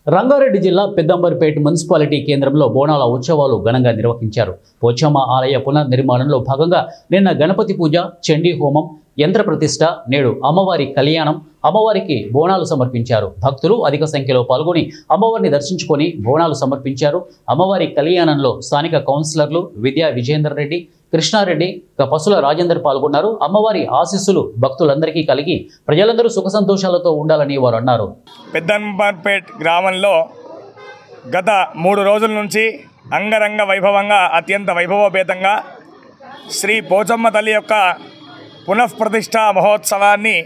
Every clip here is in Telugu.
రంగారెడ్డి జిల్లా పెద్దంబర్పేట మున్సిపాలిటీ కేంద్రంలో బోనాల ఉత్సవాలు ఘనంగా నిర్వహించారు. పోచమ్మ ఆలయ పునర్నిర్మాణంలో భాగంగా నిన్న గణపతి పూజ, చండీ హోమం, యంత్ర ప్రతిష్ఠ, నేడు అమ్మవారి కళ్యాణం, అమ్మవారికి బోనాలు సమర్పించారు. భక్తులు అధిక సంఖ్యలో పాల్గొని అమ్మవారిని దర్శించుకొని బోనాలు సమర్పించారు. అమ్మవారి కళ్యాణంలో స్థానిక కౌన్సిలర్లు విద్యా విజేందర్ రెడ్డి, కృష్ణారెడ్డి, పసుల రాజేందర్ పాల్గొన్నారు. అమ్మవారి ఆశీస్సులు భక్తులందరికీ కలిగి ప్రజలందరూ సుఖ సంతోషాలతో ఉండాలని వారు అన్నారు. పెద్దంబర్పేట్ గ్రామంలో గత 3 రోజుల నుంచి అంగరంగ వైభవంగా, అత్యంత వైభవోపేతంగా శ్రీ పోచమ్మ తల్లి యొక్క పునఃప్రతిష్ఠా మహోత్సవాన్ని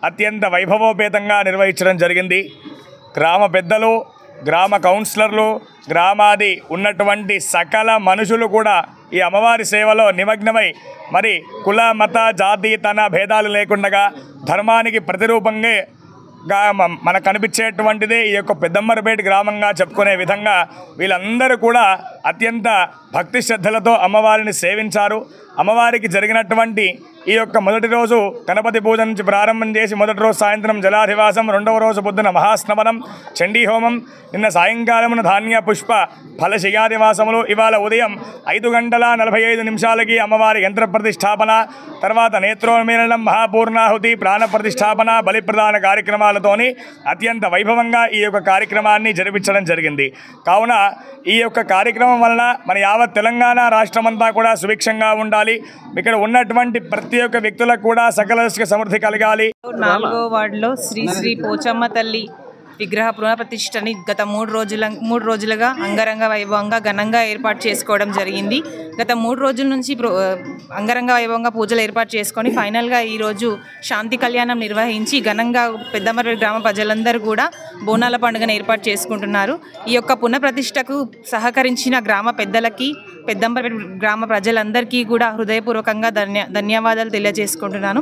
అత్యంత వైభవోపేతంగా నిర్వహించడం జరిగింది. గ్రామ పెద్దలు, గ్రామ కౌన్సిలర్లు, గ్రామాది ఉన్నటువంటి సకల మనుషులు కూడా ఈ అమ్మవారి సేవలో నిమగ్నమై మరి కుల, మత, జాతి, తన భేదాలు లేకుండా ధర్మానికి ప్రతిరూపంగా మనకు కనిపించేటువంటిదే ఈ యొక్క పెద్దంబర్పేట గ్రామంగా చెప్పుకునే విధంగా వీళ్ళందరూ కూడా అత్యంత భక్తి శ్రద్ధలతో అమ్మవారిని సేవించారు. అమ్మవారికి జరిగినటువంటి ఈ యొక్క మొదటి రోజు గణపతి పూజ నుంచి ప్రారంభం చేసి మొదటి రోజు సాయంత్రం జలాధివాసం, రెండవ రోజు పొద్దున మహాస్నవనం, చండీ హోమం, నిన్న సాయంకాలమున ధాన్య పుష్ప ఫల శయాదివాసములు, ఇవాళ ఉదయం 5:45 అమ్మవారి యంత్ర ప్రతిష్టాపన, తర్వాత నేత్రోన్మీలనం, మహాపూర్ణాహుతి, ప్రాణ ప్రతిష్టాపన, బలిప్రదాన కార్యక్రమాలతోని అత్యంత వైభవంగా ఈ యొక్క కార్యక్రమాన్ని జరిపించడం జరిగింది. కావున ఈ యొక్క కార్యక్రమం వలన మన యావత్ తెలంగాణ రాష్ట్రమంతా కూడా సుభిక్షంగా ఉండాలి. ఇక్కడ ఉన్నటువంటి ప్రతి ఒక్క వ్యక్తులకు కూడా సకల సమృద్ధి కలగాలి. 4వ వార్డులో శ్రీ పోచమ్మ తల్లి విగ్రహ పునఃప్రతిష్ఠని గత 3 రోజులుగా అంగరంగ వైభవంగా ఘనంగా ఏర్పాటు చేసుకోవడం జరిగింది. గత 3 రోజుల నుంచి అంగరంగ వైభవంగా పూజలు ఏర్పాటు చేసుకొని ఫైనల్గా ఈరోజు శాంతి కళ్యాణం నిర్వహించి ఘనంగా పెద్దంబర్పేట గ్రామ ప్రజలందరూ కూడా బోనాల పండుగను ఏర్పాటు చేసుకుంటున్నారు. ఈ యొక్క పునఃప్రతిష్ఠకు సహకరించిన గ్రామ పెద్దలకి, పెద్దంబర్పేట గ్రామ ప్రజలందరికీ కూడా హృదయపూర్వకంగా ధన్యవాదాలు తెలియజేసుకుంటున్నాను.